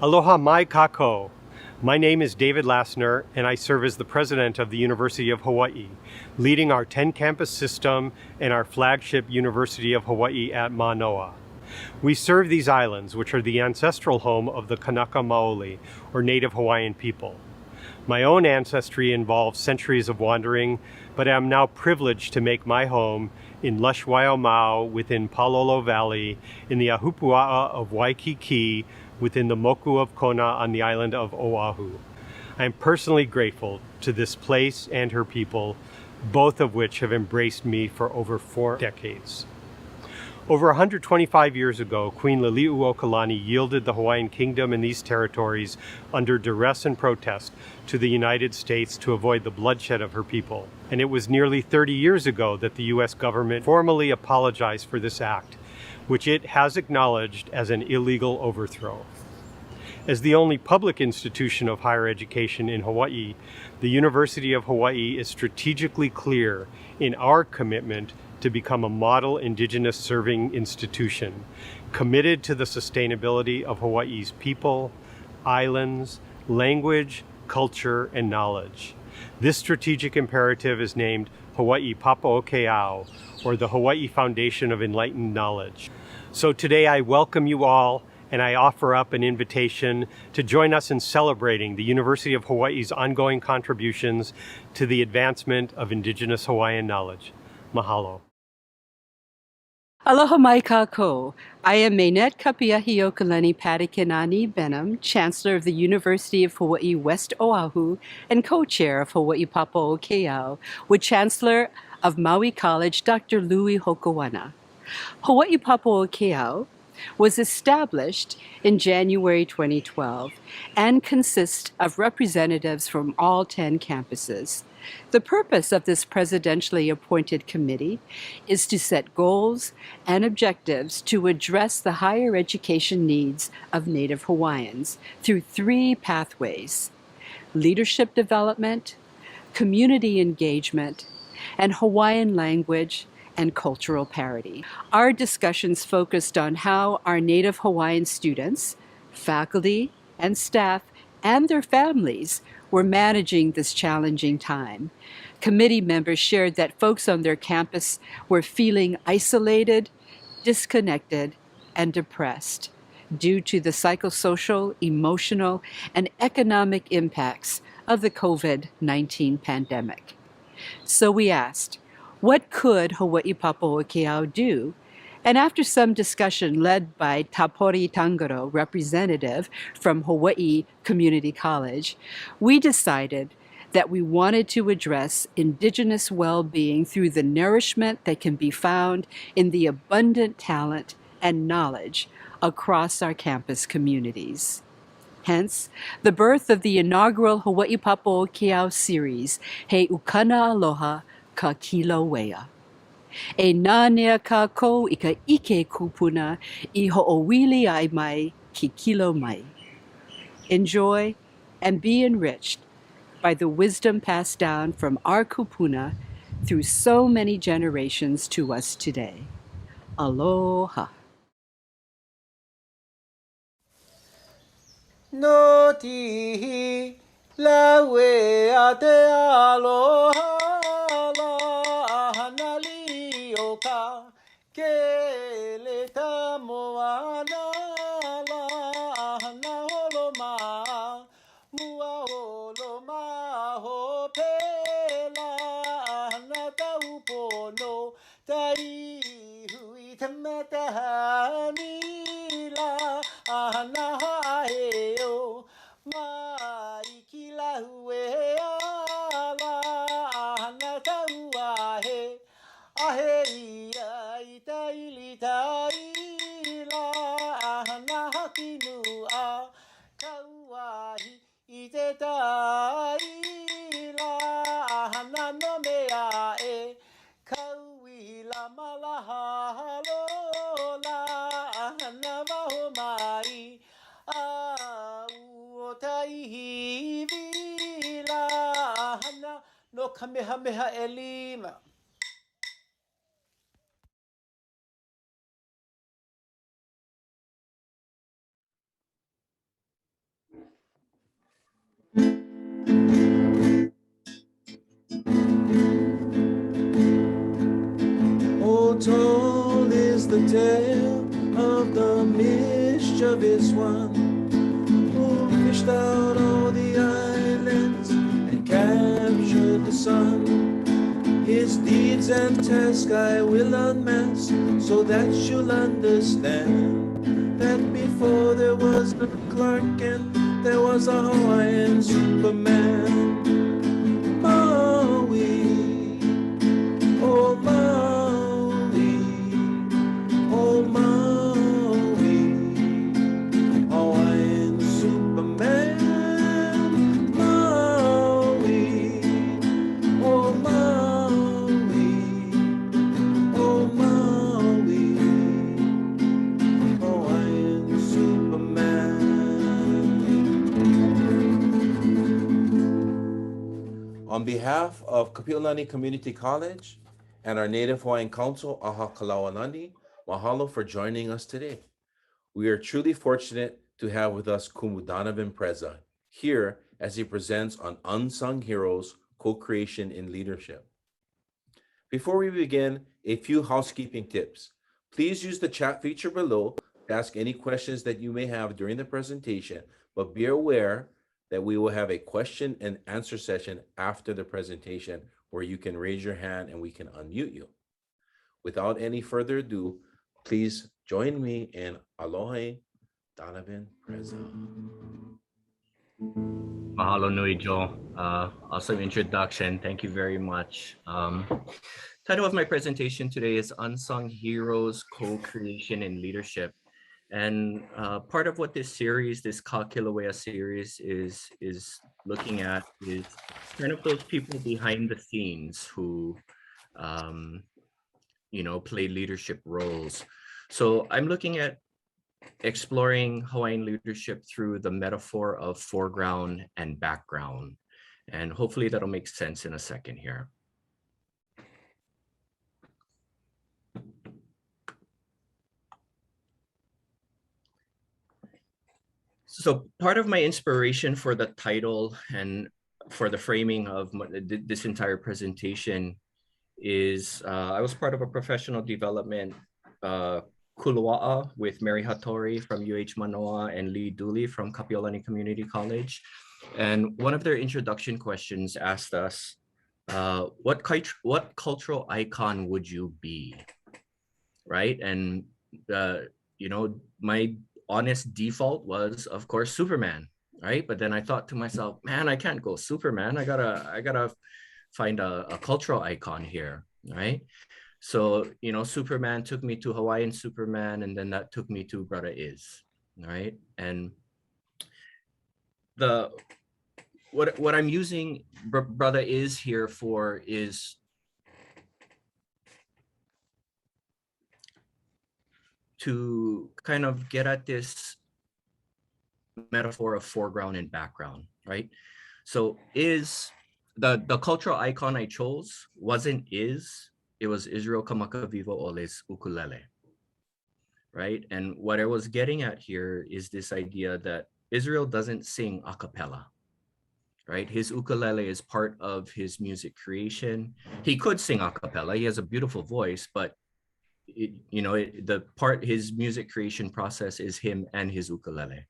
Aloha mai kako. My name is David Lassner, and I serve as the president of the University of Hawaiʻi, leading our 10-campus system and our flagship University of Hawaiʻi at Manoa. We serve these islands, which are the ancestral home of the Kanaka Maoli, or Native Hawaiian people. My own ancestry involves centuries of wandering, but I am now privileged to make my home in lush Waiomau within Palolo Valley, in the Ahupua'a of Waikiki, within the Moku of Kona on the island of Oahu. I am personally grateful to this place and her people, both of which have embraced me for over 4 decades. Over 125 years ago, Queen Liliuokalani yielded the Hawaiian Kingdom and these territories under duress and protest to the United States to avoid the bloodshed of her people. And it was nearly 30 years ago that the U.S. government formally apologized for this act, which it has acknowledged as an illegal overthrow. As the only public institution of higher education in Hawaii, the University of Hawaii is strategically clear in our commitment to become a model Indigenous serving institution, committed to the sustainability of Hawaii's people, islands, language, culture, and knowledge. This strategic imperative is named Hawaii Papaokeao, or the Hawaii Foundation of Enlightened Knowledge. So today I welcome you all, and I offer up an invitation to join us in celebrating the University of Hawaii's ongoing contributions to the advancement of Indigenous Hawaiian knowledge. Mahalo. Aloha mai kako. I am Mainette Kapiahiokalani Patakinani Benham, Chancellor of the University of Hawaii West Oahu and co-chair of Hawaii Papaokeao, with Chancellor of Maui College, Dr. Louis Hokoana. Hawaii Papaokeao was established in January 2012 and consists of representatives from all 10 campuses. The purpose of this presidentially appointed committee is to set goals and objectives to address the higher education needs of Native Hawaiians through 3 pathways: leadership development, community engagement, and Hawaiian language and cultural parity. Our discussions focused on how our Native Hawaiian students, faculty, and staff, and their families were managing this challenging time. Committee members shared that folks on their campus were feeling isolated, disconnected, and depressed due to the psychosocial, emotional, and economic impacts of the COVID-19 pandemic. So we asked, what could Hawaii Papaokeao do? And after some discussion led by Tapori Tangaro, representative from Hawaii Community College, we decided that we wanted to address Indigenous well-being through the nourishment that can be found in the abundant talent and knowledge across our campus communities. Hence, the birth of the inaugural Hawaii Papaokeao series, He Ukana Aloha Kā Kīlauea. E nānea kākou I ka ike kupuna I ho'owili ai mai ki kilo mai. Enjoy and be enriched by the wisdom passed down from our kupuna through so many generations to us today. Aloha. No tihi lawe te aloha la hanali oka ke le tamoana la hana holo ma mua holo ma ho pela hana taupono tai hui tamatahani la hana haeo mai ki la hue ala hana taua he ahe ia I taili taila hana hakinu a kauahi I te taila hana no mea e kaui la malaha lola hana waho mai a o taihi vila hana no kamehameha e 5. the tale of the mischievous one who fished out all the islands and captured the sun. His deeds and task I will unmask so that you'll understand that before there was a Clark Kent, there was a Hawaiian Superman. Maui, oh Maui, oh Maui, Hawaiian Superman. Maui, oh Maui, oh Maui, Hawaiian Superman. On behalf of Kapi'olani Community College and our Native Hawaiian Council, Aha Kalauanani, mahalo for joining us today. We are truly fortunate to have with us Kumu Donovan Preza here as he presents on Unsung Heroes, Co-Creation in Leadership. Before we begin, a few housekeeping tips. Please use the chat feature below to ask any questions that you may have during the presentation, but be aware that we will have a question and answer session after the presentation where you can raise your hand and we can unmute you. Without any further ado, please join me in Aloha Donovan Preza. Mahalo nui, Joe. Awesome introduction. Thank you very much. Title of my presentation today is Unsung Heroes, Co-Creation and Leadership. And part of what this series, this Kā Kīlauea series is looking at is kind of those people behind the scenes who, play leadership roles. So I'm looking at exploring Hawaiian leadership through the metaphor of foreground and background. And hopefully that'll make sense in a second here. So part of my inspiration for the title and for the framing of this entire presentation is I was part of a professional development kulua'a with Mary Hattori from UH Manoa and Lee Dooley from Kapi'olani Community College. And one of their introduction questions asked us, what cultural icon would you be, right? And, my honest default was, of course, Superman, right? But then I thought to myself, man, I can't go Superman. I gotta find a cultural icon here, right? So, Superman took me to Hawaiian Superman, and then that took me to Brother Is, right? And what I'm using Brother Is here for is to kind of get at this metaphor of foreground and background, right? So is the cultural icon I chose wasn't Is, it was Israel Kamakawiwo Ole's ukulele, right? And what I was getting at here is this idea that Israel doesn't sing a cappella, right? His ukulele is part of his music creation. He could sing a cappella. He has a beautiful voice, but his music creation process is him and his ukulele,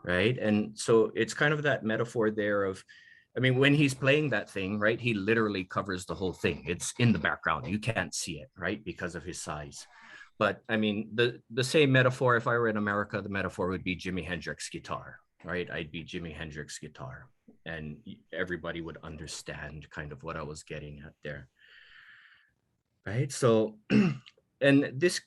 right? And so it's kind of that metaphor there of, when he's playing that thing, right, he literally covers the whole thing. It's in the background. You can't see it, right, because of his size. But the same metaphor, if I were in America, the metaphor would be Jimi Hendrix guitar, right? I'd be Jimi Hendrix guitar, and everybody would understand kind of what I was getting at there, right? So, and this,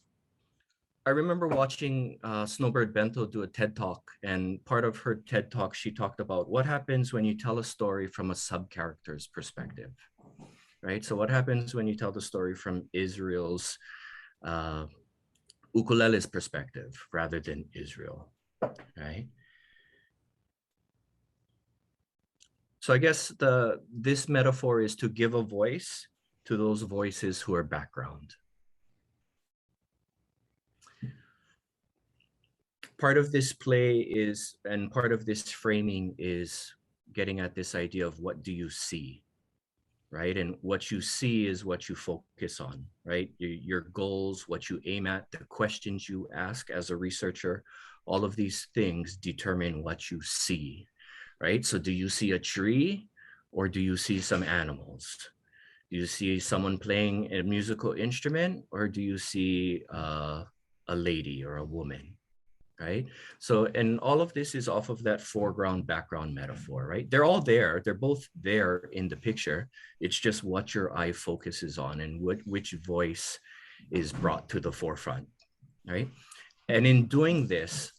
I remember watching Snowbird Bento do a TED Talk, and part of her TED Talk, she talked about what happens when you tell a story from a sub-character's perspective, right? So what happens when you tell the story from Israel's ukulele's perspective rather than Israel, right? So I guess this metaphor is to give a voice to those voices who are background. Part of this play is, and part of this framing is getting at this idea of what do you see, right? And what you see is what you focus on, right? Your goals, what you aim at, the questions you ask as a researcher, all of these things determine what you see, right? So do you see a tree or do you see some animals? Do you see someone playing a musical instrument or do you see a lady or a woman? Right? So, and all of this is off of that foreground background metaphor, right? They're all there. They're both there in the picture. It's just what your eye focuses on and which voice is brought to the forefront, right? And in doing this,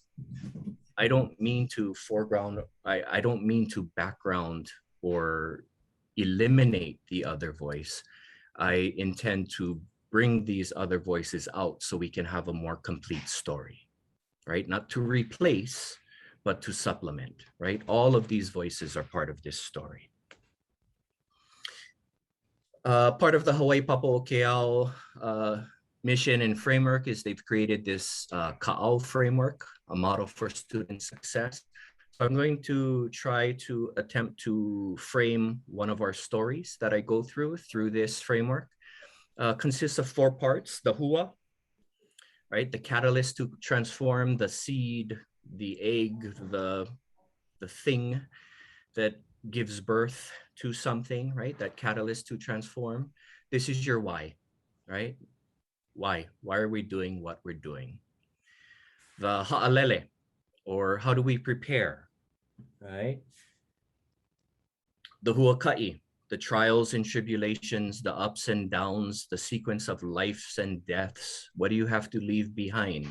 I don't mean to foreground, I don't mean to background or eliminate the other voice. I intend to bring these other voices out so we can have a more complete story. Right? Not to replace, but to supplement, right? All of these voices are part of this story. Part of the Hawaii Papaʻokeʻau mission and framework is they've created this ka'au framework, a model for student success. So I'm going to try to attempt to frame one of our stories that I go through this framework. Consists of 4 parts: the hua, right? The catalyst to transform, the seed, the egg, the thing that gives birth to something, right? That catalyst to transform. This is your why, right? Why? Why are we doing what we're doing? The ha'alele, or how do we prepare, right? The huaka'i, the trials and tribulations, the ups and downs, the sequence of lives and deaths. What do you have to leave behind,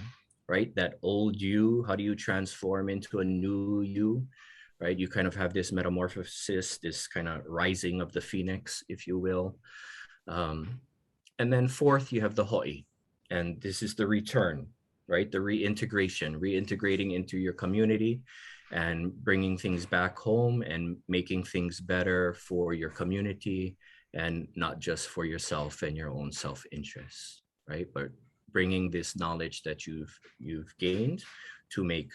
right? That old you, how do you transform into a new you, right? You kind of have this metamorphosis, this kind of rising of the phoenix, if you will. And then 4th, you have the ho'i, and this is the return, right? The reintegrating into your community and bringing things back home and making things better for your community and not just for yourself and your own self-interest, right? But bringing this knowledge that you've gained to make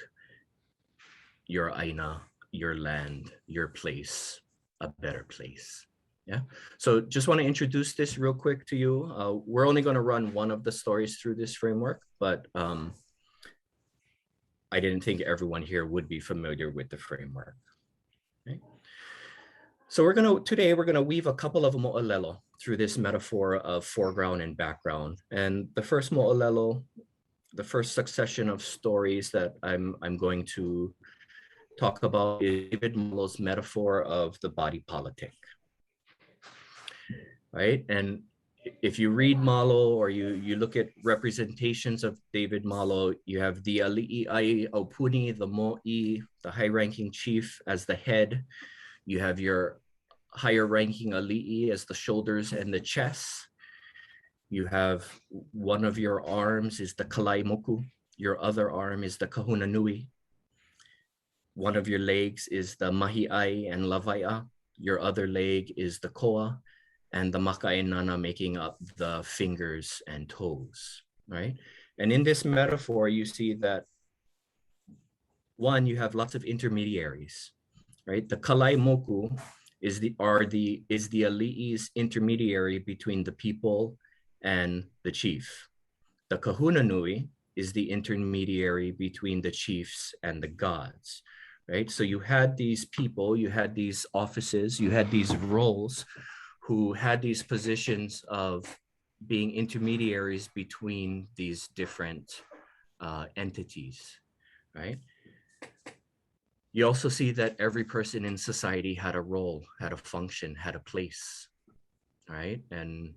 your aina, your land, your place a better place. Yeah. So just want to introduce this real quick to you. We're only going to run one of the stories through this framework, but I didn't think everyone here would be familiar with the framework. Okay. So today we're gonna weave a couple of mo'olelo through this metaphor of foreground and background. And the first mo'olelo, the first succession of stories that I'm going to talk about is David Malo's metaphor of the body politic, right? And if you read Malo or you look at representations of David Malo, you have the ali'i aupuni, the mo'i, the high-ranking chief as the head. You have your higher-ranking ali'i as the shoulders and the chest. You have one of your arms is the kalai moku. Your other arm is the kahuna nui. One of your legs is the mahi'ai and lawai'a. Your other leg is the koa, and the maka'inana making up the fingers and toes, right? And in this metaphor, you see that one, you have lots of intermediaries, right? The kalai moku is the ali'i's intermediary between the people and the chief. The kahuna nui is the intermediary between the chiefs and the gods, right? So you had these people, you had these offices, you had these roles who had these positions of being intermediaries between these different entities, right? You also see that every person in society had a role, had a function, had a place, right? And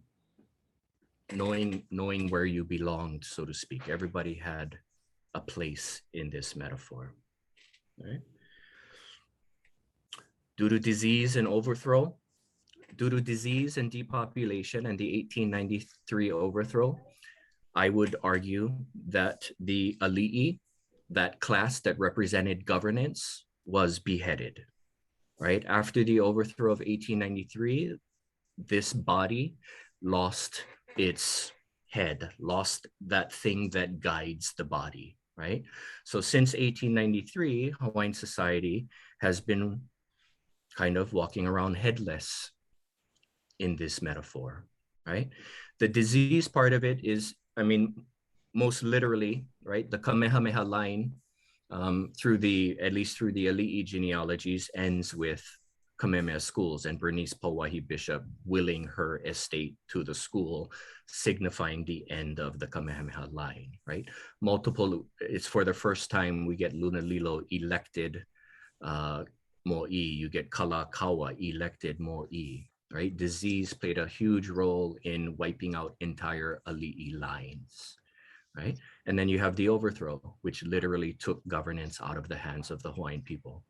knowing where you belonged, so to speak. Everybody had a place in this metaphor, right? Due to disease and overthrow, due to disease and depopulation and the 1893 overthrow, I would argue that the ali'i, that class that represented governance, was beheaded, right? After the overthrow of 1893, this body lost its head, lost that thing that guides the body, right? So since 1893, Hawaiian society has been kind of walking around headless in this metaphor, right? The disease part of it is, I mean, most literally, right? The Kamehameha line at least through the Ali'i genealogies, ends with Kamehameha schools and Bernice Pauahi Bishop willing her estate to the school, signifying the end of the Kamehameha line, right? It's for the first time we get Lunalilo elected mo'i, you get Kalakaua elected mo'i, right? Disease played a huge role in wiping out entire Ali'i lines, right? And then you have the overthrow, which literally took governance out of the hands of the Hawaiian people.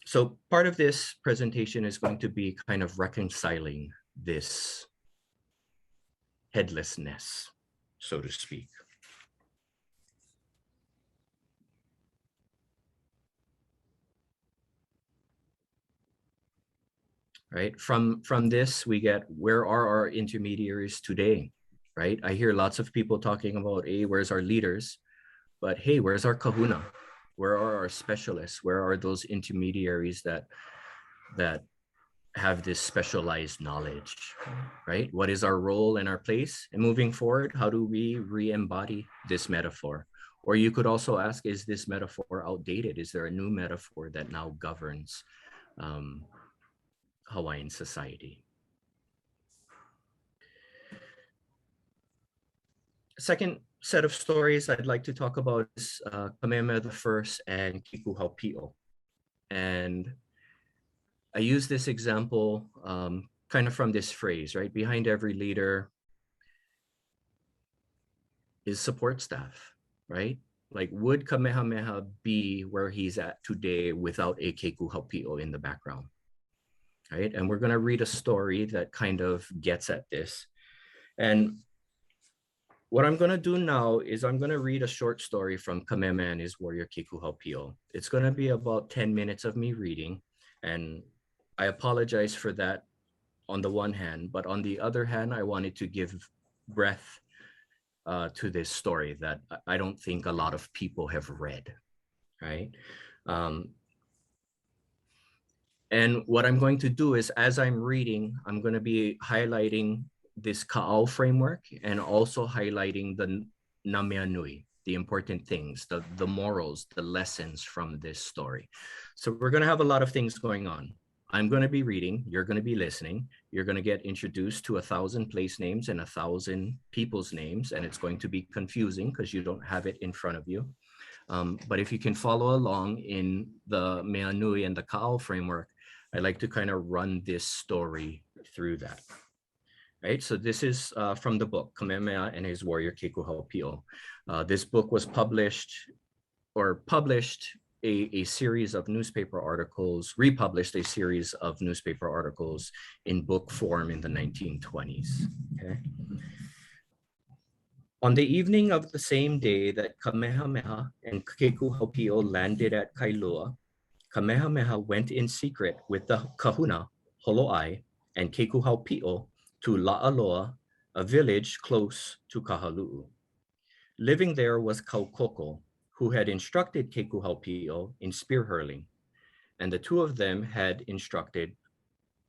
So part of this presentation is going to be kind of reconciling this headlessness, so to speak. Right? From this, we get, where are our intermediaries today? Right? I hear lots of people talking about, hey, where's our leaders? But hey, where's our kahuna? Where are our specialists? Where are those intermediaries that have this specialized knowledge, right? What is our role and our place? And moving forward, how do we re-embody this metaphor? Or you could also ask, is this metaphor outdated? Is there a new metaphor that now governs Hawaiian society? Second set of stories I'd like to talk about is Kamehameha I and Kikuhaupi'o. And I use this example kind of from this phrase, right? Behind every leader is support staff, right? Like, would Kamehameha be where he's at today without a Kekuhaupi'o in the background, right? And we're gonna read a story that kind of gets at this. And what I'm gonna do now is I'm gonna read a short story from Kamehameha and his warrior Kekuhaupi'o. It's gonna be about 10 minutes of me reading, and I apologize for that on the one hand, but on the other hand, I wanted to give breath to this story that I don't think a lot of people have read, right? And what I'm going to do is, as I'm reading, I'm going to be highlighting this ka'au framework and also highlighting the namea nui, the important things, the morals, the lessons from this story. So we're going to have a lot of things going on. I'm going to be reading, you're going to be listening, you're going to get introduced to 1,000 place names and 1,000 people's names, and it's going to be confusing because you don't have it in front of you. But if you can follow along in the mea nui and the ka'au framework, I like to kind of run this story through that. Right, so this is from the book, Kamehameha and his warrior Kekuhaupi'o. This book was published a series of newspaper articles, republished a series of newspaper articles in book form in the 1920s, okay? On the evening of the same day that Kamehameha and Kekuhaupi'o landed at Kailua, Kamehameha went in secret with the kahuna, Holo'ai, and Kekuhaupi'o to La'aloa, a village close to Kahalu'u. Living there was Kaukoko, who had instructed Kekuhaupi'o in spear hurling, and the two of them had instructed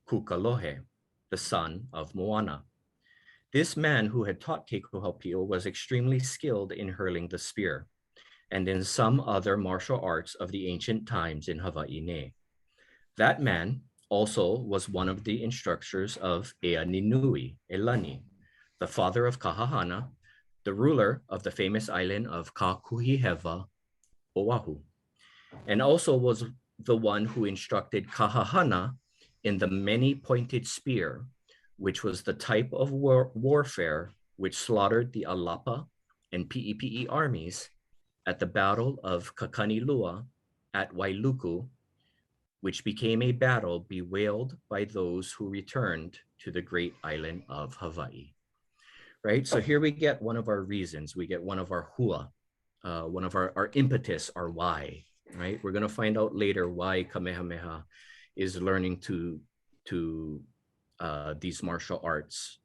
Kukalohe, the son of Moana. This man who had taught Kekuhaupi'o was extremely skilled in hurling the spear, and in some other martial arts of the ancient times in Hawaii. That man also was one of the instructors of Ea Ninui, Elani, the father of Kahahana, the ruler of the famous island of Kakuhiheva, Oahu, and also was the one who instructed Kahahana in the many-pointed spear, which was the type of warfare which slaughtered the Alapa and Pi'ipi'i armies at the Battle of Kakanilua at Wailuku, which became a battle bewailed by those who returned to the great island of Hawaii. Right, so here we get one of our reasons, we get one of our hua, one of our impetus, our why, right? We're gonna find out later why Kamehameha is learning to these martial arts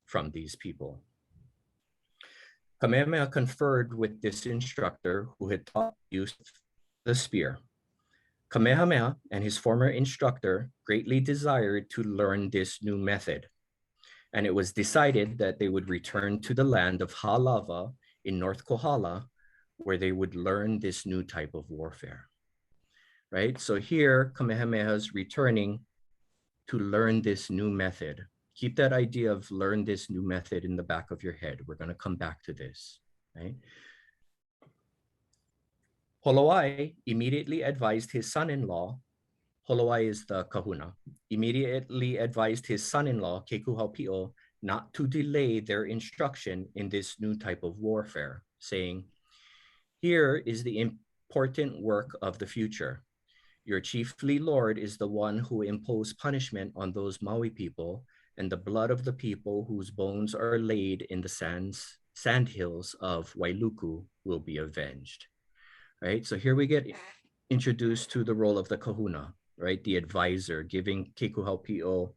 from these people. Kamehameha conferred with this instructor who had taught use of the spear. Kamehameha and his former instructor greatly desired to learn this new method, and it was decided that they would return to the land of Hālava in North Kohala, where they would learn this new type of warfare, right? So here, Kamehameha is returning to learn this new method. Keep that idea of learn this new method in the back of your head. We're going to come back to this, right? Holowai immediately advised his son-in-law, Holowai is the kahuna, immediately advised his son-in-law, Kekuhaupio, not to delay their instruction in this new type of warfare, saying, "Here is the important work of the future. Your chiefly lord is the one who imposed punishment on those Maui people, and the blood of the people whose bones are laid in the sand hills of Wailuku will be avenged." Right? So here we get introduced to the role of the kahuna, right? The advisor, giving Kekuhaupio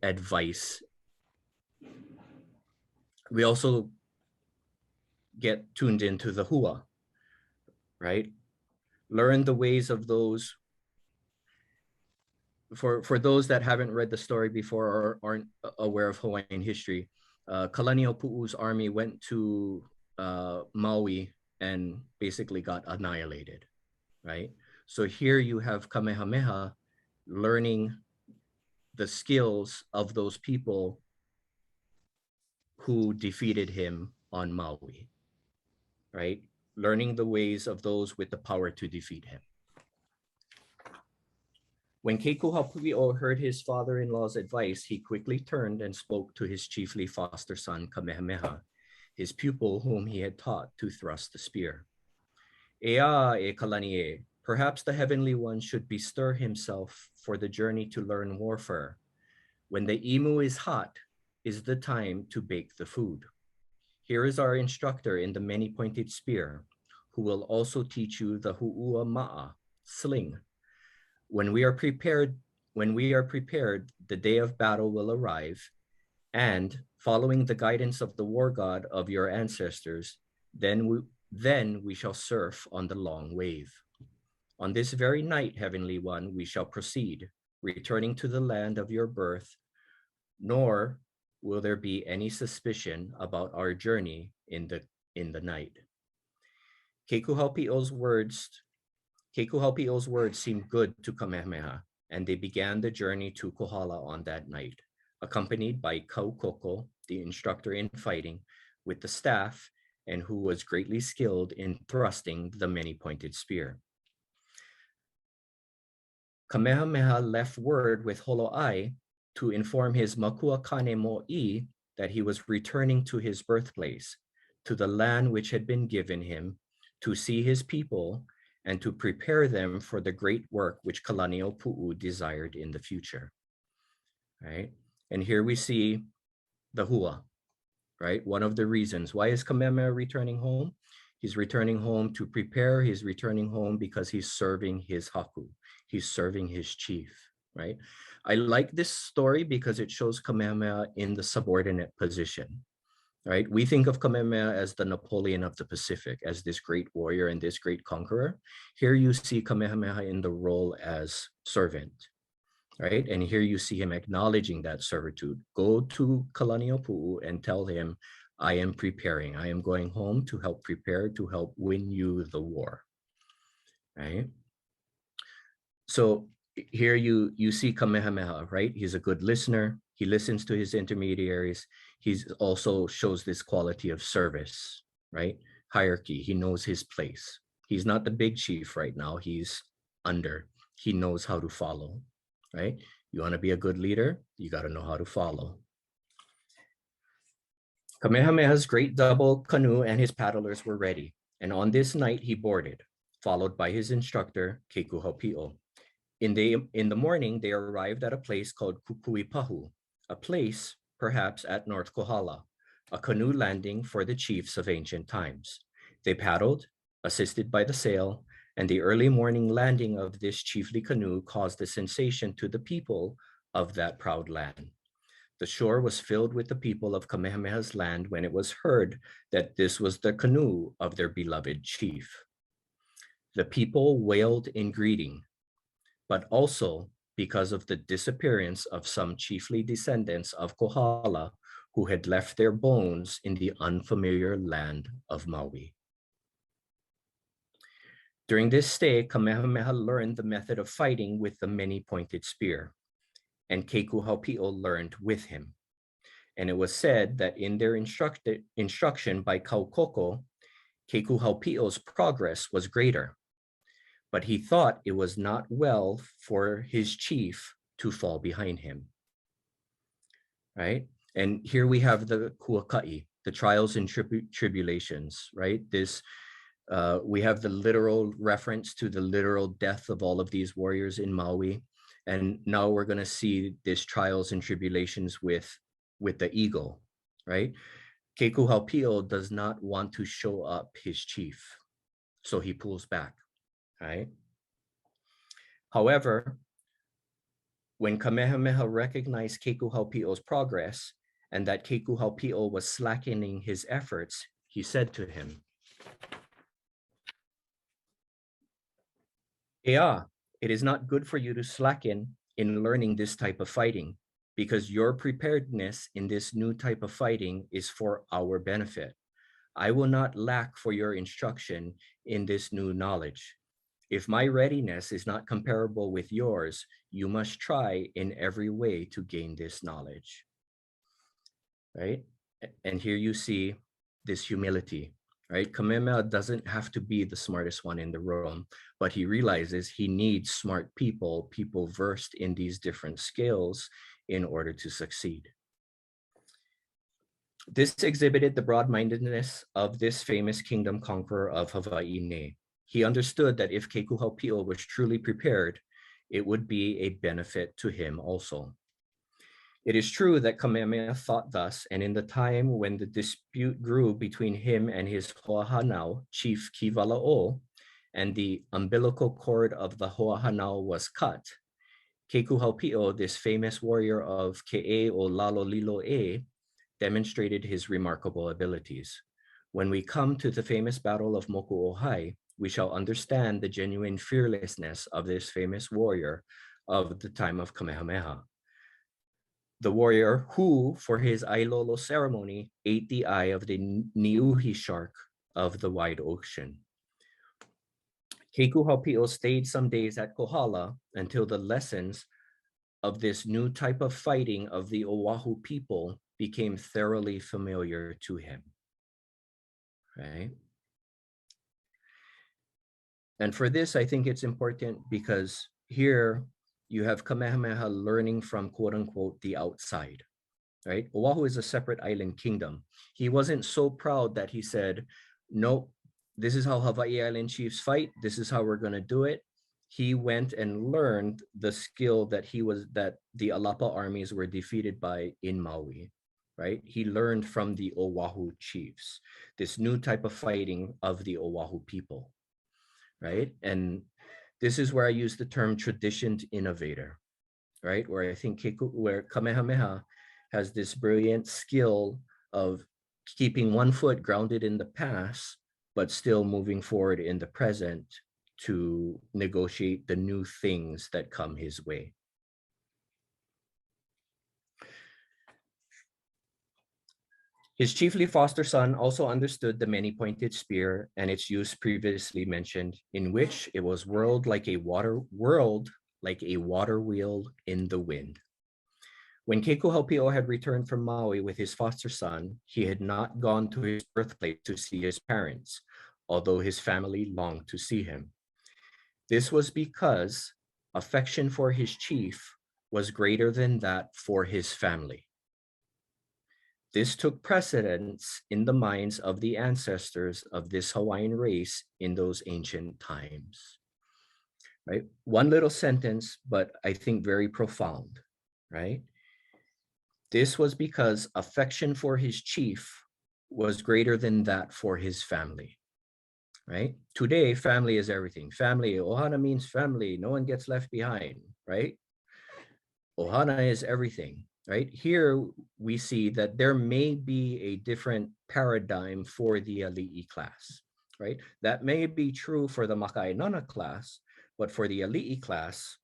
advice. We also get tuned into the hua, right? Learn the ways of those. For those that haven't read the story before or aren't aware of Hawaiian history, Kalaniʻopuʻu's army went to Maui and basically got annihilated, right? So here you have Kamehameha learning the skills of those people who defeated him on Maui, right? Learning the ways of those with the power to defeat him. When Kekuhaupio heard his father-in-law's advice, he quickly turned and spoke to his chiefly foster son, Kamehameha, his pupil whom he had taught to thrust the spear. "Ea e Kalaniʻe, perhaps the Heavenly One should bestir himself for the journey to learn warfare. When the imu is hot, is the time to bake the food. Here is our instructor in the many-pointed spear, who will also teach you the hu'ua ma'a, sling. When we are prepared, the day of battle will arrive, and following the guidance of the war god of your ancestors, then we shall surf on the long wave. On this very night, Heavenly One, we shall proceed, returning to the land of your birth, nor will there be any suspicion about our journey in the night." Kekuhaupio's words seemed good to Kamehameha, and they began the journey to Kohala on that night, accompanied by Kaukoko, the instructor in fighting, with the staff, and who was greatly skilled in thrusting the many-pointed spear. Kamehameha left word with Holowai to inform his Makuakane Mo'i that he was returning to his birthplace, to the land which had been given him, to see his people, and to prepare them for the great work which Kalaniʻopuʻu desired in the future. Right? And here we see the hua, right? One of the reasons. Why is Kamehameha returning home? He's returning home to prepare. He's returning home because he's serving his haku. He's serving his chief, right? I like this story because it shows Kamehameha in the subordinate position, right? We think of Kamehameha as the Napoleon of the Pacific, as this great warrior and this great conqueror. Here you see Kamehameha in the role as servant, right? And here you see him acknowledging that servitude. Go to Kalaniʻopuʻu and tell him, I am preparing. I am going home to help prepare, to help win you the war, right? So here you see Kamehameha, right? He's a good listener. He listens to his intermediaries. He's also shows this quality of service, right? Hierarchy. He knows his place. He's not the big chief right now. He's under. He knows how to follow, right? You want to be a good leader, you got to know how to follow. Kamehameha's great double canoe and his paddlers were ready, and on this night he boarded, followed by his instructor, Kekuhaupio. In the morning, they arrived at a place called Kukuipahu, a place perhaps at North Kohala, a canoe landing for the chiefs of ancient times. They paddled, assisted by the sail, and the early morning landing of this chiefly canoe caused a sensation to the people of that proud land. The shore was filled with the people of Kamehameha's land when it was heard that this was the canoe of their beloved chief. The people wailed in greeting, but also because of the disappearance of some chiefly descendants of Kohala who had left their bones in the unfamiliar land of Maui. During this stay, Kamehameha learned the method of fighting with the many-pointed spear, and Kekuhaupio learned with him. And it was said that in their instruction by Kaukoko, Kekuhaupio's progress was greater, but he thought it was not well for his chief to fall behind him, right? And here we have the kuaka'i, the trials and tribulations, right? We have the literal reference to the literal death of all of these warriors in Maui. And now we're going to see these trials and tribulations with the eagle, right? Kekuhaupio does not want to show up his chief, so he pulls back, right? However, when Kamehameha recognized Kekuhaupio's progress and that Kekuhaupio was slackening his efforts, he said to him, "Ea, it is not good for you to slacken in learning this type of fighting, because your preparedness in this new type of fighting is for our benefit. I will not lack for your instruction in this new knowledge. If my readiness is not comparable with yours, you must try in every way to gain this knowledge." Right? And here you see this humility, right? Kamehameha doesn't have to be the smartest one in the room, but he realizes he needs smart people, people versed in these different skills in order to succeed. This exhibited the broad-mindedness of this famous kingdom conqueror of Hawaii. He understood that if Kekuhaupio was truly prepared, it would be a benefit to him also. It is true that Kamehameha thought thus, and in the time when the dispute grew between him and his Hoahanau, Chief Kivala'o, and the umbilical cord of the Hoahanau was cut, Kekuhaupio, this famous warrior of Ke'e o Lalolilo'e, demonstrated his remarkable abilities. When we come to the famous Battle of Moku'ohai, we shall understand the genuine fearlessness of this famous warrior of the time of Kamehameha. The warrior who, for his Ailolo ceremony, ate the eye of the Niuhi shark of the wide ocean. Kekuhaupio stayed some days at Kohala until the lessons of this new type of fighting of the Oahu people became thoroughly familiar to him, right? And for this, I think it's important because here you have Kamehameha learning from quote unquote the outside, right? Oahu is a separate island kingdom. He wasn't so proud that he said, nope, this is how Hawaii Island chiefs fight. This is how we're going to do it. He went and learned the skill that the Alapa armies were defeated by in Maui, right? He learned from the Oahu chiefs, this new type of fighting of the Oahu people, right? And this is where I use the term traditioned innovator, right? Where I think where Kamehameha has this brilliant skill of keeping one foot grounded in the past, but still moving forward in the present to negotiate the new things that come his way. His chiefly foster son also understood the many-pointed spear and its use previously mentioned, in which it was whirled like a water wheel in the wind. When Kekuhaupio had returned from Maui with his foster son, he had not gone to his birthplace to see his parents, although his family longed to see him. This was because affection for his chief was greater than that for his family. This took precedence in the minds of the ancestors of this Hawaiian race in those ancient times, right? One little sentence, but I think very profound, right? This was because affection for his chief was greater than that for his family, right? Today, family is everything. Family, ohana means family. No one gets left behind, right? Ohana is everything. Right here, we see that there may be a different paradigm for the Ali'i class. right? That may be true for the Makainana class, but for the Ali'i class,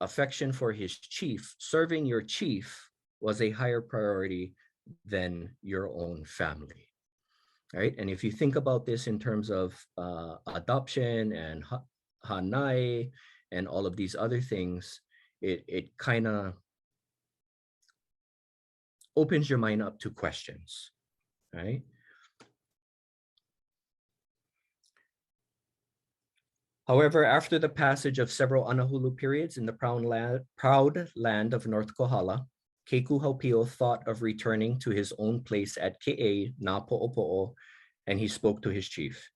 affection for his chief, serving your chief, was a higher priority than your own family, right? And if you think about this in terms of adoption and hanai and all of these other things, it kind of opens your mind up to questions, right? However, after the passage of several Anahulu periods in the proud land of North Kohala, Kekuhaupio thought of returning to his own place at Ke'e, na Po'opo'o, and he spoke to his chief.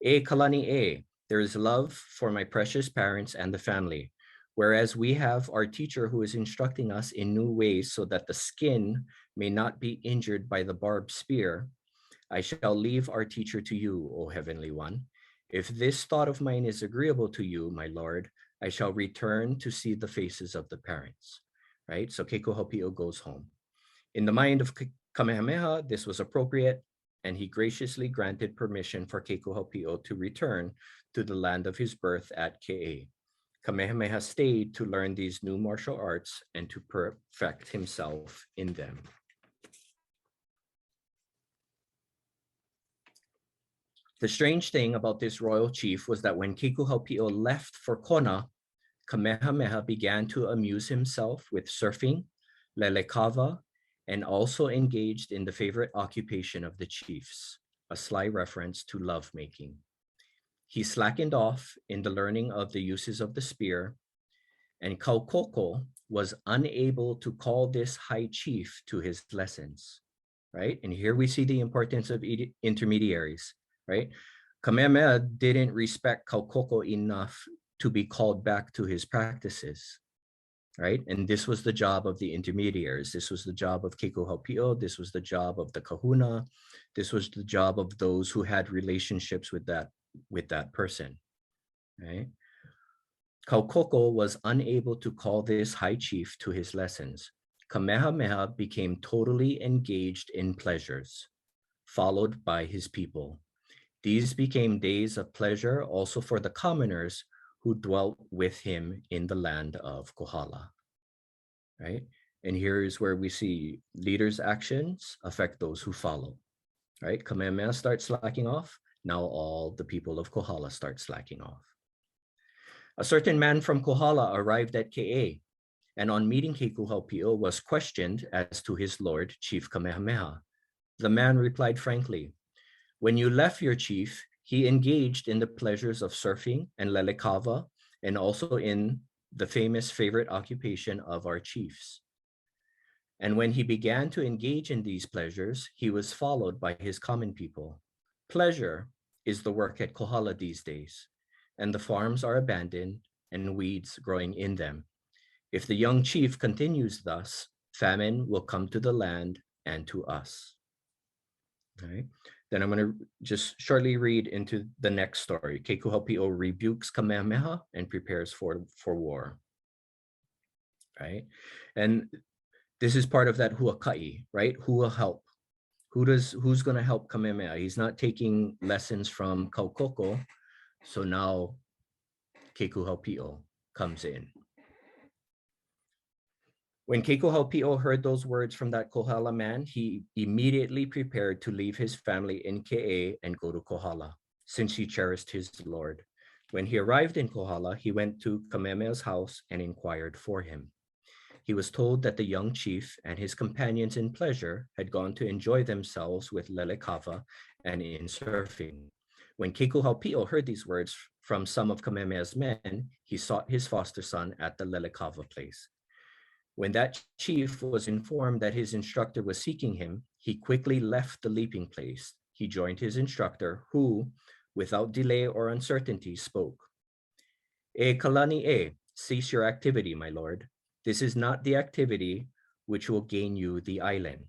E Kalani e, there is love for my precious parents and the family, whereas we have our teacher who is instructing us in new ways so that the skin may not be injured by the barbed spear. I shall leave our teacher to you, O Heavenly One. If this thought of mine is agreeable to you, my Lord, I shall return to see the faces of the parents, right? So Kekuhaupio goes home. In the mind of Kamehameha, this was appropriate, and he graciously granted permission for Kekuhaupio to return to the land of his birth at Ke'e. Kamehameha stayed to learn these new martial arts and to perfect himself in them. The strange thing about this royal chief was that when Kekuhaupio left for Kona, Kamehameha began to amuse himself with surfing, lelekava, and also engaged in the favorite occupation of the chiefs, a sly reference to lovemaking. He slackened off in the learning of the uses of the spear, and Kaukoko was unable to call this high chief to his lessons, right? And here we see the importance of intermediaries, right? Kamehameha didn't respect Kaukoko enough to be called back to his practices, right? And this was the job of the intermediaries. This was the job of Kekuhaupio. This was the job of the kahuna. This was the job of those who had relationships with that person, right? Kaukoko was unable to call this high chief to his lessons. Kamehameha became totally engaged in pleasures, followed by his people. These became days of pleasure also for the commoners who dwelt with him in the land of Kohala, right? And here is where we see leaders' actions affect those who follow, right? Kamehameha starts slacking off. Now all the people of Kohala start slacking off. A certain man from Kohala arrived at Ke'e, and on meeting Kekuhaupio was questioned as to his lord, Chief Kamehameha. The man replied frankly, when you left your chief, he engaged in the pleasures of surfing and lelekava, and also in the famous favorite occupation of our chiefs. And when he began to engage in these pleasures, he was followed by his common people. Pleasure is the work at Kohala these days, and the farms are abandoned and weeds growing in them. If the young chief continues thus, famine will come to the land and to us. All right. Then I'm going to just shortly read into the next story. Kekuhaupio rebukes Kamehameha and prepares for war. Right? And this is part of that huakai, right? Who will help? Who's going to help Kamehameha? He's not taking lessons from Kaukoko. So now Kekuhaupio comes in. When Kekuhaupio heard those words from that Kohala man, he immediately prepared to leave his family in Ke'e and go to Kohala, since he cherished his lord. When he arrived in Kohala, he went to Kamehameha's house and inquired for him. He was told that the young chief and his companions in pleasure had gone to enjoy themselves with lelekava and in surfing. When Kekuhaupio heard these words from some of Kamehameha's men, he sought his foster son at the lelekava place. When that chief was informed that his instructor was seeking him, he quickly left the leaping place. He joined his instructor, who, without delay or uncertainty, spoke. E kalani e, cease your activity, my lord. This is not the activity which will gain you the island.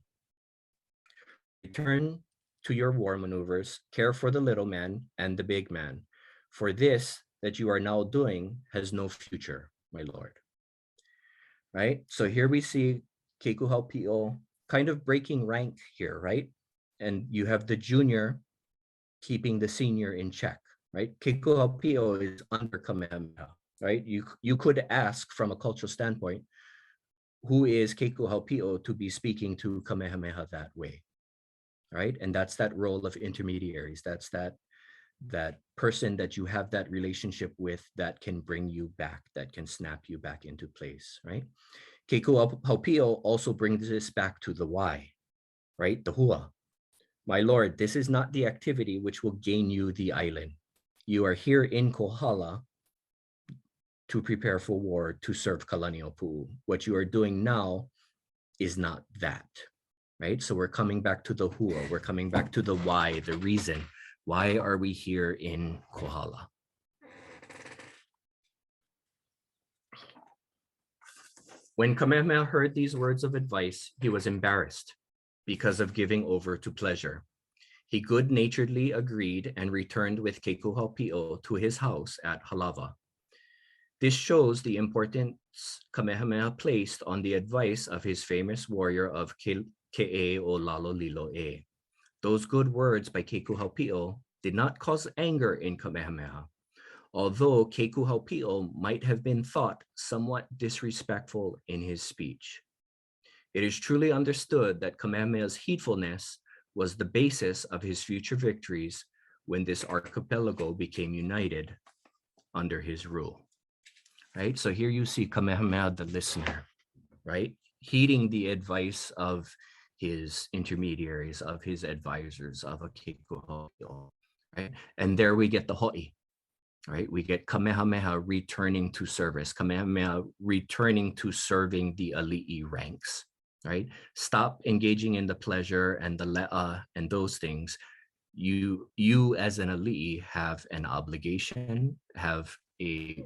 Return to your war maneuvers, care for the little man and the big man, for this that you are now doing has no future, my lord. Right? So here we see Kekuhaupio kind of breaking rank here, right? And you have the junior keeping the senior in check, right? Kekuhaupio is under Kamehameha, right? You could ask from a cultural standpoint, who is Kekuhaupio to be speaking to Kamehameha that way, right? And that's that role of intermediaries. That's that person that you have that relationship with that can bring you back, that can snap you back into place, right? Kekuhaupio also brings this back to the why, right? The hua. My lord, this is not the activity which will gain you the island. You are here in Kohala to prepare for war, to serve Kalaniʻopuʻu. What you are doing now is not that, right? So we're coming back to the hua, we're coming back to the why, the reason. Why are we here in Kohala? When Kamehameha heard these words of advice, he was embarrassed because of giving over to pleasure. He good-naturedly agreed and returned with Kekuhaupio to his house at Halawa. This shows the importance Kamehameha placed on the advice of his famous warrior of Ke'e o Lalolilo'e. Those good words by Kekuhaupio did not cause anger in Kamehameha, although Kekuhaupio might have been thought somewhat disrespectful in his speech. It is truly understood that Kamehameha's heedfulness was the basis of his future victories when this archipelago became united under his rule, right? So here you see Kamehameha, the listener, right? Heeding the advice of his intermediaries, of his advisors, of a Kekuhaupio, right? And there we get the ho'i, right? We get Kamehameha returning to service, Kamehameha returning to serving the ali'i ranks, right? Stop engaging in the pleasure and the le'a and those things. You as an ali'i have an obligation, have a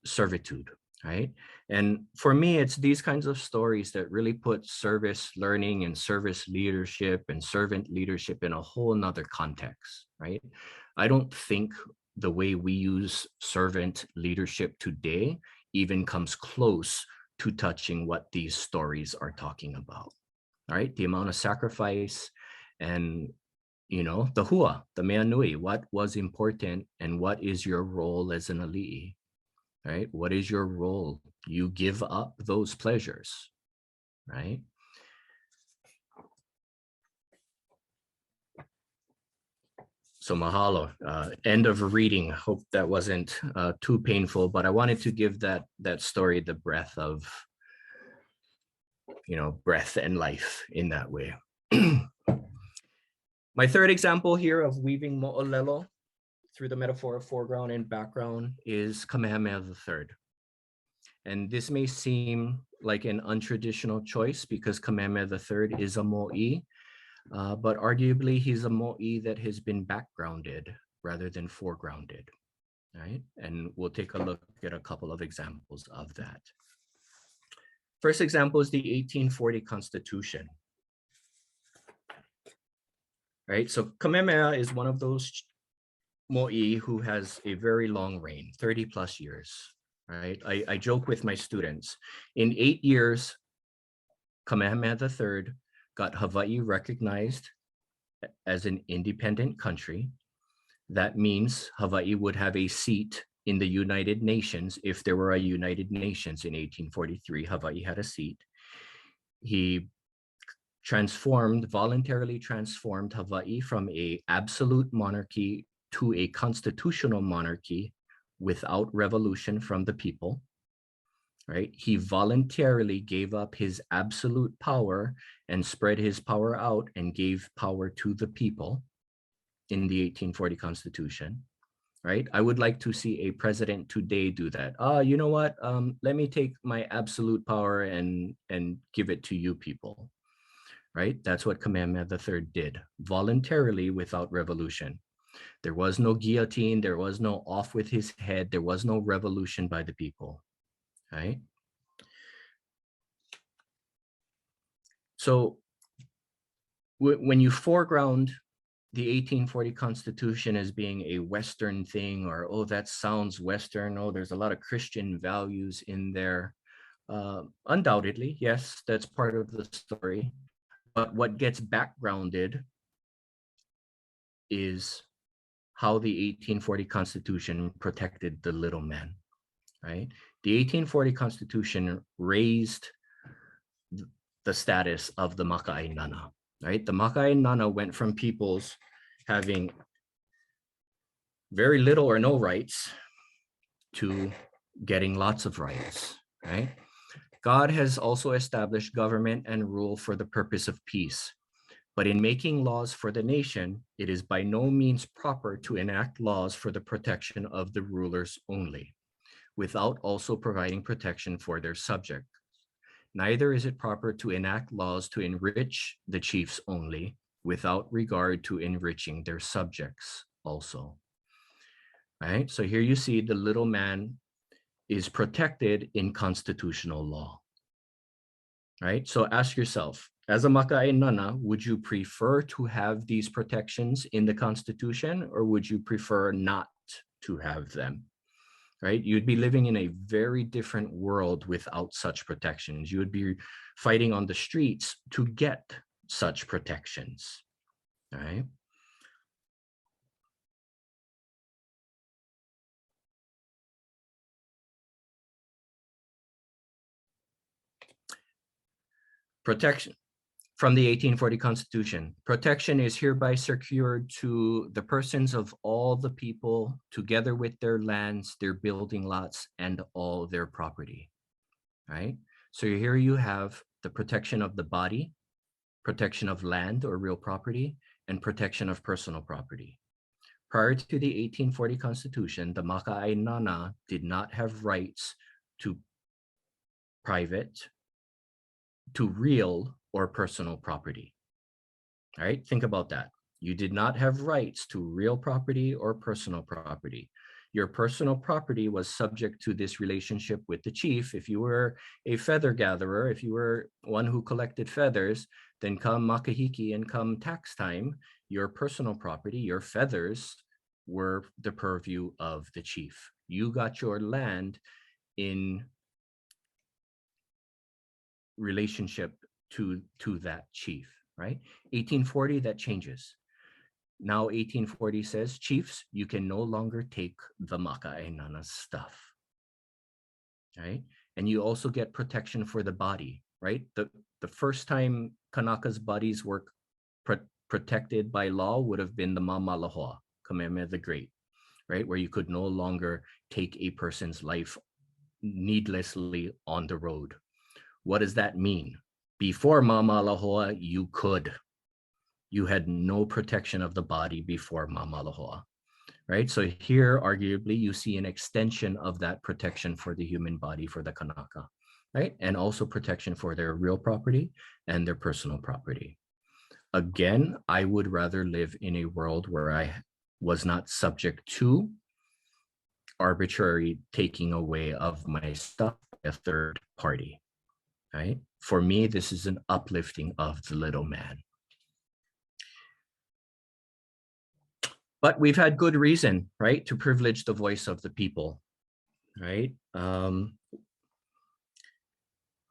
servitude, right? And for me, it's these kinds of stories that really put service learning and service leadership and servant leadership in a whole nother context, right? I don't think the way we use servant leadership today even comes close to touching what these stories are talking about, all right? The amount of sacrifice and, you know, the hua, the mea nui, what was important and what is your role as an ali'i, right? What is your role? You give up those pleasures, right? So mahalo, end of reading. Hope that wasn't too painful, but I wanted to give that story the breath of, you know, breath and life in that way. My third example here of weaving mo'olelo through the metaphor of foreground and background is Kamehameha III. And this may seem like an untraditional choice because Kamehameha III is a mo'i, but arguably he's a mo'i that has been backgrounded rather than foregrounded, right? And we'll take a look at a couple of examples of that. First example is the 1840 Constitution, right? So Kamehameha is one of those mo'i who has a very long reign, 30 plus years, right? I joke with my students, in 8 years, Kamehameha III got Hawaii recognized as an independent country. That means Hawaii would have a seat in the United Nations. If there were a United Nations in 1843, Hawaii had a seat. He voluntarily transformed Hawaii from an absolute monarchy to a constitutional monarchy without revolution from the people, right? He voluntarily gave up his absolute power and spread his power out and gave power to the people in the 1840 Constitution, right? I would like to see a president today do that. You know what? Let me take my absolute power and give it to you people, right? That's what Kamehameha III did, voluntarily without revolution. There was no guillotine, there was no off with his head, there was no revolution by the people, right? So when you foreground the 1840 Constitution as being a Western thing, or, oh, that sounds Western, oh, there's a lot of Christian values in there. Undoubtedly, yes, that's part of the story. But what gets backgrounded is how the 1840 Constitution protected the little man, right? The 1840 Constitution raised the status of the Maka'ai Nana, right? The Maka'ai Nana went from peoples having very little or no rights to getting lots of rights, right? God has also established government and rule for the purpose of peace. But in making laws for the nation, it is by no means proper to enact laws for the protection of the rulers only, without also providing protection for their subjects. Neither is it proper to enact laws to enrich the chiefs only, without regard to enriching their subjects also. Right? So here you see the little man is protected in constitutional law. Right? So ask yourself, as a Maka'ai Nana, would you prefer to have these protections in the Constitution, or would you prefer not to have them? Right? You'd be living in a very different world without such protections. You would be fighting on the streets to get such protections. Right? Protection. From the 1840 Constitution, protection is hereby secured to the persons of all the people, together with their lands, their building lots, and all their property, right? So here you have the protection of the body, protection of land or real property, and protection of personal property. Prior to the 1840 Constitution, the Maka'ai Nana did not have rights to private, to real or personal property. All right, think about that. You did not have rights to real property or personal property. Your personal property was subject to this relationship with the chief. If you were a feather gatherer, if you were one who collected feathers, then come makahiki and come tax time, your personal property, your feathers, were the purview of the chief. You got your land in relationship to that chief, right? 1840, that changes. Now 1840 says, chiefs, you can no longer take the Maka'ai Nana's stuff, right? And you also get protection for the body, right? The first time Kanaka's bodies were protected by law would have been the Mamalahoa, Kamehameha the Great, right? Where you could no longer take a person's life needlessly on the road. What does that mean? Before Mamalahoa, you could. You had no protection of the body before Mamalahoa, right? So here, arguably, you see an extension of that protection for the human body for the Kanaka, right? And also protection for their real property and their personal property. Again, I would rather live in a world where I was not subject to arbitrary taking away of my stuff by a third party. Right? For me, this is an uplifting of the little man. But we've had good reason, right, to privilege the voice of the people, right?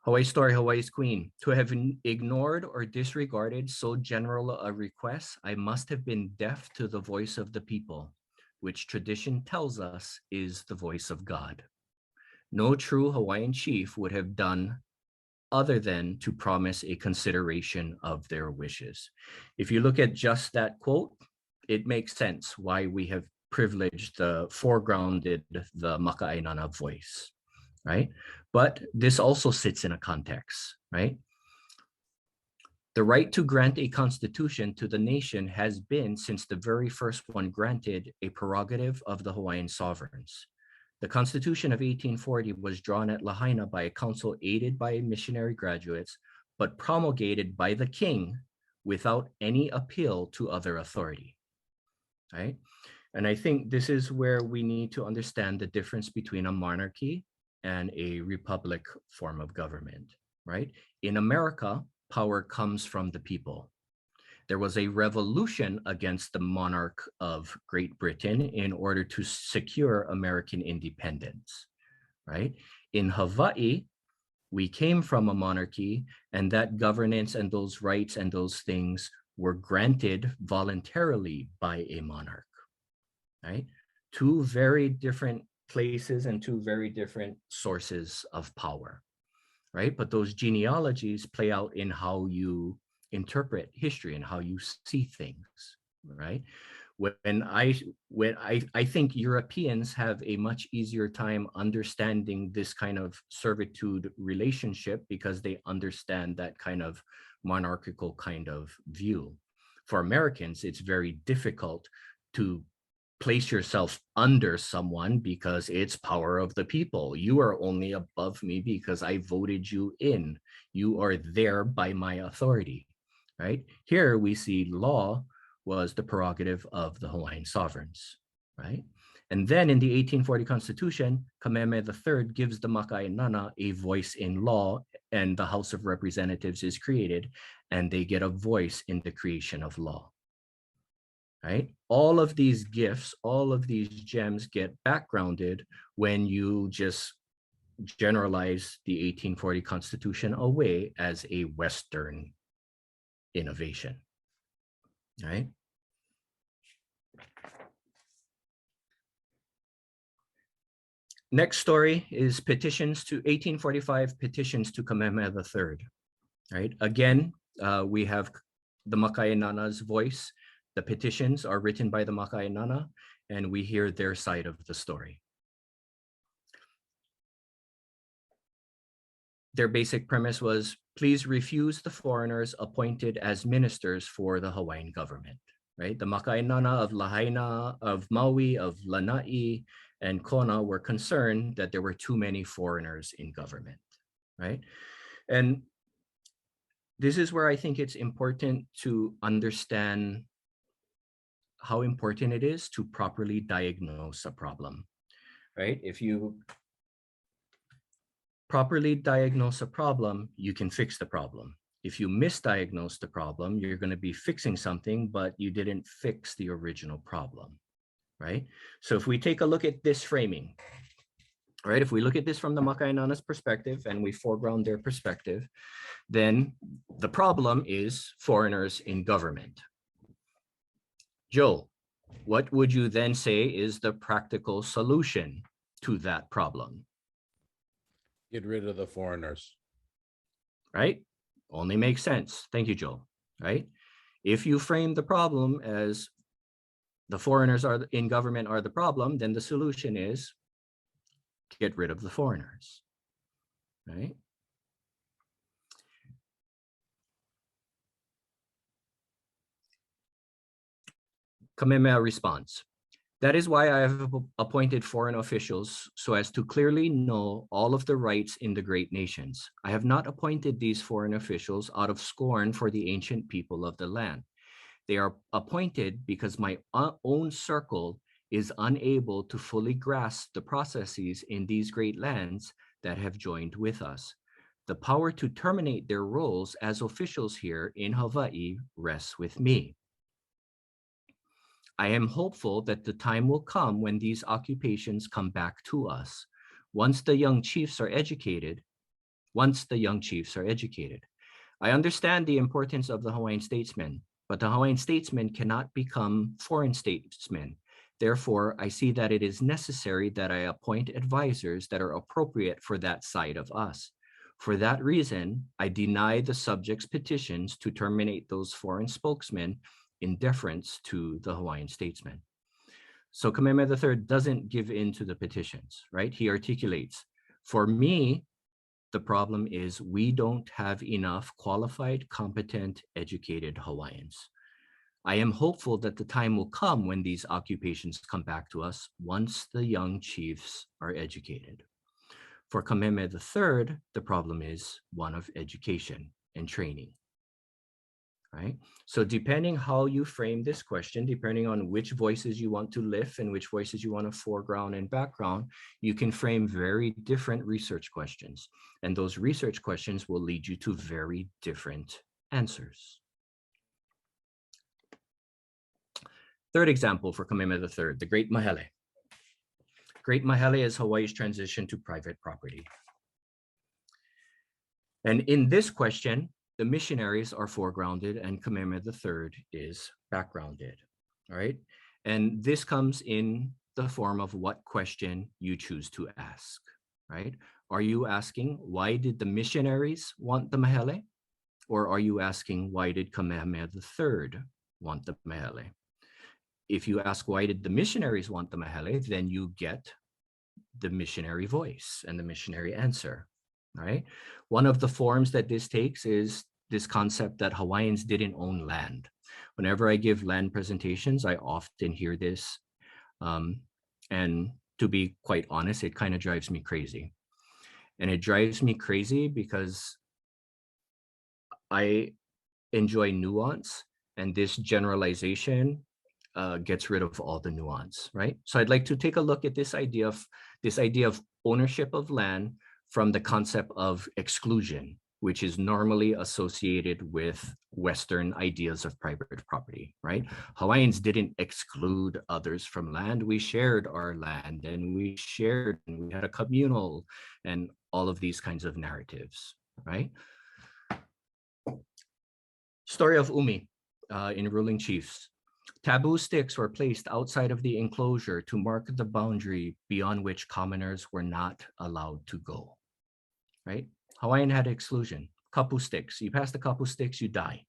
Hawaii story, Hawaii's queen. To have ignored or disregarded so general a request, I must have been deaf to the voice of the people, which tradition tells us is the voice of God. No true Hawaiian chief would have done other than to promise a consideration of their wishes. If you look at just that quote, it makes sense why we have privileged foregrounded the Maka'ai Nana voice, right? But this also sits in a context, right? The right to grant a constitution to the nation has been, since the very first one, granted a prerogative of the Hawaiian sovereigns. The Constitution of 1840 was drawn at Lahaina by a council aided by missionary graduates, but promulgated by the king without any appeal to other authority, right? And I think this is where we need to understand the difference between a monarchy and a republic form of government, right? In America, power comes from the people. There was a revolution against the monarch of Great Britain in order to secure American independence, right? In Hawaii, we came from a monarchy, and that governance and those rights and those things were granted voluntarily by a monarch, right? Two very different places and two very different sources of power, right? But those genealogies play out in how you interpret history and how you see things, right? When I think Europeans have a much easier time understanding this kind of servitude relationship because they understand that kind of monarchical kind of view. For Americans, it's very difficult to place yourself under someone because it's power of the people. You are only above me because I voted you in. You are there by my authority, right? Here we see law was the prerogative of the Hawaiian sovereigns, right? And then in the 1840 Constitution, Kamehameha III gives the Maka'ainana a voice in law, and the House of Representatives is created, and they get a voice in the creation of law, right? All of these gifts, all of these gems get backgrounded when you just generalize the 1840 Constitution away as a Western innovation, right? Next story is petitions to 1845 petitions to Kamehameha III, right? Again, we have the Maka'ainana's voice. The petitions are written by the Maka'ainana, and we hear their side of the story. Their basic premise was, please refuse the foreigners appointed as ministers for the Hawaiian government, right? The Maka'ainana of Lahaina, of Maui, of Lanai, and Kona were concerned that there were too many foreigners in government, right? And this is where I think it's important to understand how important it is to properly diagnose a problem, right? If you properly diagnose a problem, you can fix the problem. If you misdiagnose the problem, you're going to be fixing something, but you didn't fix the original problem, right? So if we take a look at this framing, right? If we look at this from the Maka'ainana's perspective and we foreground their perspective, then the problem is foreigners in government. Joe, what would you then say is the practical solution to that problem? Get rid of the foreigners. Right? Only makes sense. Thank you, Joe. Right? If you frame the problem as the foreigners are in government are the problem, then the solution is get rid of the foreigners. Right? Kamehameha responds, that is why I have appointed foreign officials so as to clearly know all of the rights in the great nations. I have not appointed these foreign officials out of scorn for the ancient people of the land. They are appointed because my own circle is unable to fully grasp the processes in these great lands that have joined with us. The power to terminate their roles as officials here in Hawaii rests with me. I am hopeful that the time will come when these occupations come back to us. Once the young chiefs are educated. I understand the importance of the Hawaiian statesmen, but the Hawaiian statesmen cannot become foreign statesmen. Therefore, I see that it is necessary that I appoint advisors that are appropriate for that side of us. For that reason, I deny the subjects' petitions to terminate those foreign spokesmen in deference to the Hawaiian statesmen. So Kamehameha III doesn't give in to the petitions, right? He articulates, for me, the problem is we don't have enough qualified, competent, educated Hawaiians. I am hopeful that the time will come when these occupations come back to us once the young chiefs are educated. For Kamehameha III, the problem is one of education and training. Right? So depending how you frame this question, depending on which voices you want to lift and which voices you want to foreground and background, you can frame very different research questions. And those research questions will lead you to very different answers. Third example for Kamehameha III, the Great Mahele. Great Mahele is Hawaii's transition to private property. And in this question, The missionaries are foregrounded and Kamehameha III is backgrounded, all right? And this comes in the form of what question you choose to ask, right? Are you asking, why did the missionaries want the mehele? Or are you asking, why did Kamehameha III want the mehele? If you ask, why did the missionaries want the mehele, then you get the missionary voice and the missionary answer, right? One of the forms that this takes is this concept that Hawaiians didn't own land. Whenever I give land presentations, I often hear this. And to be quite honest, it kind of drives me crazy. And it drives me crazy because I enjoy nuance, and this generalization gets rid of all the nuance, right? So I'd like to take a look at this idea of ownership of land from the concept of exclusion, which is normally associated with Western ideas of private property, right? Hawaiians didn't exclude others from land. We shared our land, and we had a communal, and all of these kinds of narratives, right? Story of Umi in Ruling Chiefs. Taboo sticks were placed outside of the enclosure to mark the boundary beyond which commoners were not allowed to go, right? Hawaiian had exclusion. Kapu sticks. You pass the kapu sticks, you die,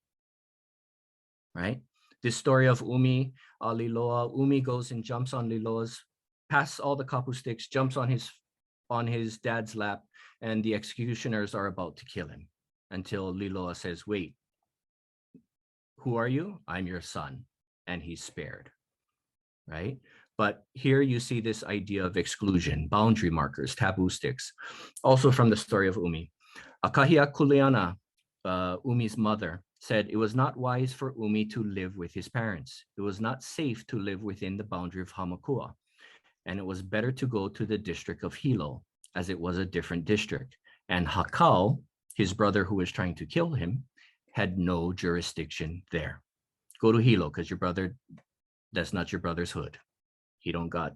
right? This story of Umi, Liloa. Umi goes and jumps on Liloa's, passes all the kapu sticks, jumps on his dad's lap, and the executioners are about to kill him until Liloa says, wait, who are you? I'm your son. And he's spared, right? But here you see this idea of exclusion, boundary markers, taboo sticks. Also from the story of Umi. Akahia Kuleana, Umi's mother, said it was not wise for Umi to live with his parents. It was not safe to live within the boundary of Hamakua. And it was better to go to the district of Hilo, as it was a different district. And Hakau, his brother who was trying to kill him, had no jurisdiction there. Go to Hilo, because your brother, that's not your brother's hood. He don't got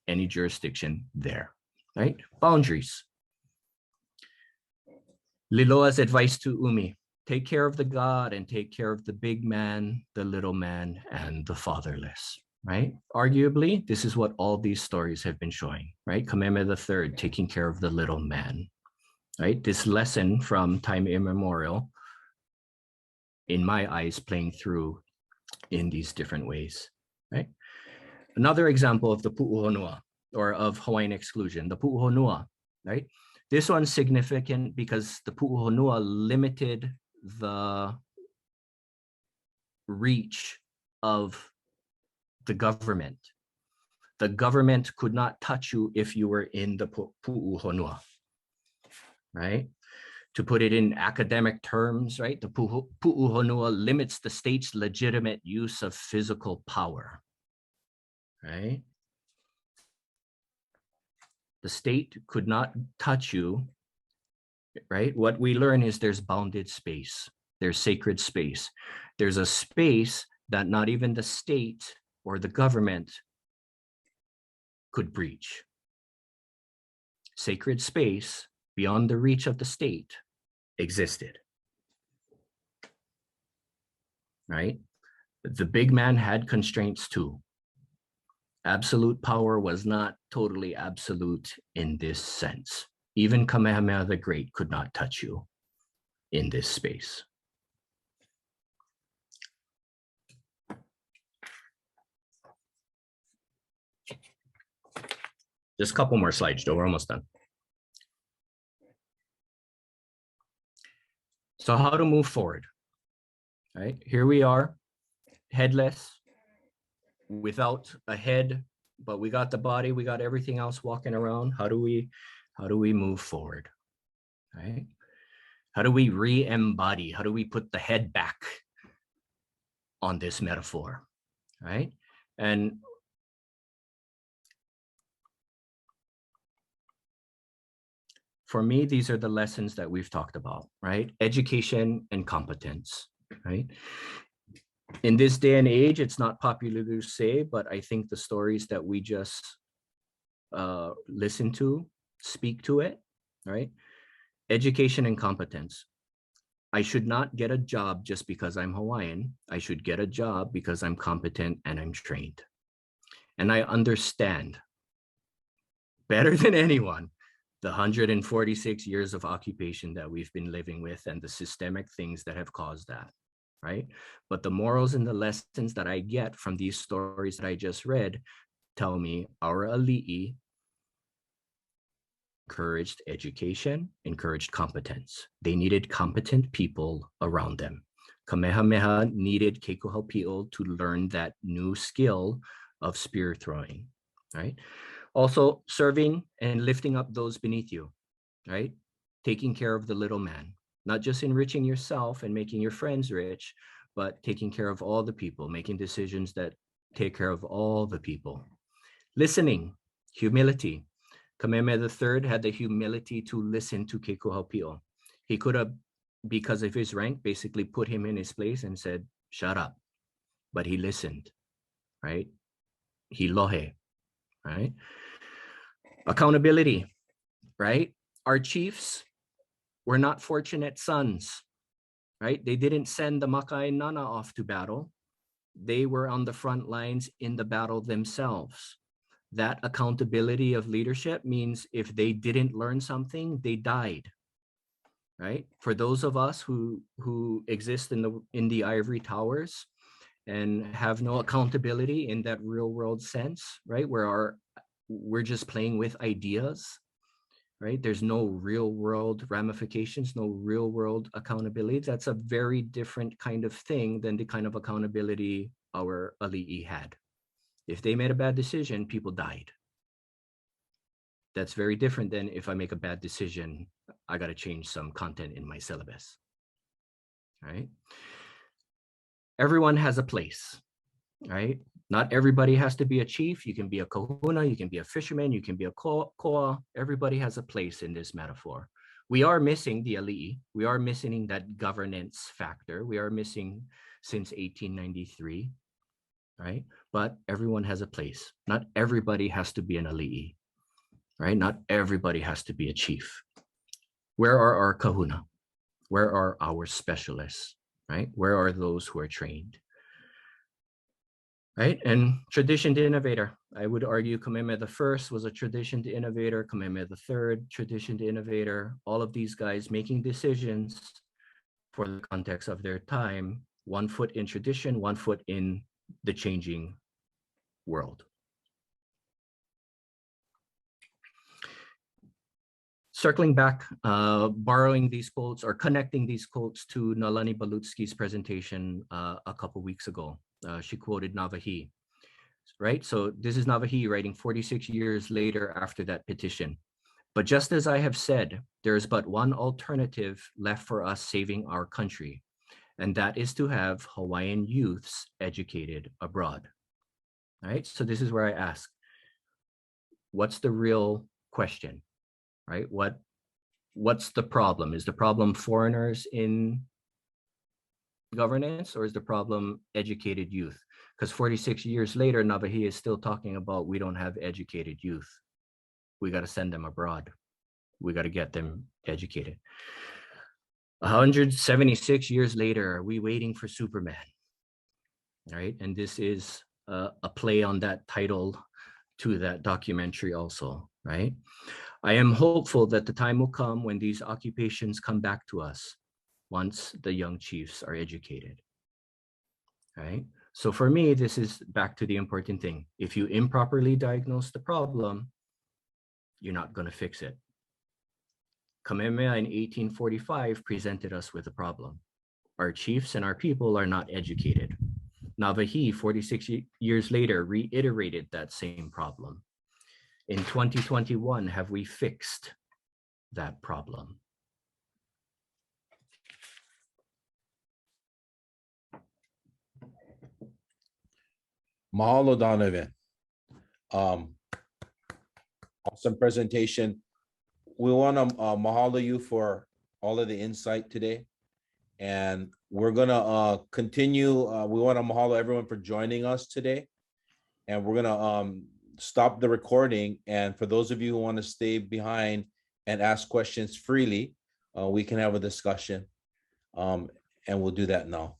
any jurisdiction there, right? Boundaries. Liloa's advice to Umi: take care of the god and take care of the big man, the little man, and the fatherless, right? Arguably, this is what all these stories have been showing, right? Kamehameha III taking care of the little man, right? This lesson from time immemorial, in my eyes, playing through in these different ways, right? Another example of the pu'uhonua, or of Hawaiian exclusion, the pu'uhonua, right? This one's significant because the pu'uhonua limited the reach of the government. The government could not touch you if you were in the pu'uhonua, right? To put it in academic terms, right? The pu'uhonua limits the state's legitimate use of physical power, right? The state could not touch you, right? What we learn is there's bounded space. There's sacred space. There's a space that not even the state or the government could breach. Sacred space beyond the reach of the state existed, right? The big man had constraints too. Absolute power was not totally absolute in this sense. Even Kamehameha the Great could not touch you in this space. Just a couple more slides, Joe, we're almost done. So how to move forward, right? Here we are, headless, without a head, but we got the body, we got everything else walking around. How do we move forward, right? How do we re-embody? How do we put the head back on this metaphor, right? And for me, these are the lessons that we've talked about, right? Education and competence, right? In this day and age, it's not popular to say, but I think the stories that we just listen to speak to it, right? Education and competence. I should not get a job just because I'm Hawaiian. I should get a job because I'm competent and I'm trained. And I understand better than anyone the 146 years of occupation that we've been living with and the systemic things that have caused that, right? But the morals and the lessons that I get from these stories that I just read tell me our ali'i encouraged education, encouraged competence. They needed competent people around them. Kamehameha needed Kekuhaupio to learn that new skill of spear throwing, right? Also serving and lifting up those beneath you, right? Taking care of the little man, not just enriching yourself and making your friends rich, but taking care of all the people, making decisions that take care of all the people. Listening, humility. Kamehameha III had the humility to listen to Kekuhaupio. He could have, because of his rank, basically put him in his place and said, shut up. But he listened, right? He lohe, right? Accountability, right? Our chiefs were not fortunate sons, right? They didn't send the Makai Nana off to battle. They were on the front lines in the battle themselves. That accountability of leadership means if they didn't learn something, they died, right? For those of us who exist in the ivory towers and have no accountability in that real world sense, right? Where we're just playing with ideas, right? There's no real world ramifications, no real world accountability. That's a very different kind of thing than the kind of accountability our ali'i had. If they made a bad decision, people died. That's very different than if I make a bad decision, I got to change some content in my syllabus, right? Everyone has a place, right? Not everybody has to be a chief. You can be a kahuna, you can be a fisherman, you can be a koa. Everybody has a place in this metaphor. We are missing the ali'i. We are missing that governance factor. We are missing since 1893, right? But everyone has a place. Not everybody has to be an ali'i, right? Not everybody has to be a chief. Where are our kahuna? Where are our specialists, right? Where are those who are trained? Right, and tradition to innovator. I would argue Kamehameha I was a tradition to innovator, Kamehameha III, tradition to innovator, all of these guys making decisions for the context of their time, 1 foot in tradition, 1 foot in the changing world. Circling back, borrowing these quotes or connecting these quotes to Nalani Balutsky's presentation a couple weeks ago. She quoted Navahi, right? So this is Navahi writing 46 years later after that petition. But just as I have said, there is but one alternative left for us saving our country, and that is to have Hawaiian youths educated abroad. All right, so this is where I ask, what's the real question, right? What's the problem? Is the problem foreigners in governance, or is the problem educated youth? Because 46 years later, Navahi is still talking about we don't have educated youth. We got to send them abroad. We got to get them educated. 176 years later, are we waiting for Superman? Right, and this is a play on that title to that documentary also, right? I am hopeful that the time will come when these occupations come back to us once the young chiefs are educated, right? So for me, this is back to the important thing. If you improperly diagnose the problem, you're not going to fix it. Kamehameha in 1845 presented us with a problem. Our chiefs and our people are not educated. Navahi, 46 years later, reiterated that same problem. In 2021, have we fixed that problem? Mahalo, Donovan. Awesome presentation. We want to mahalo you for all of the insight today. And we're going to continue. We want to mahalo everyone for joining us today. And we're going to stop the recording. And for those of you who want to stay behind and ask questions freely, we can have a discussion. And we'll do that now.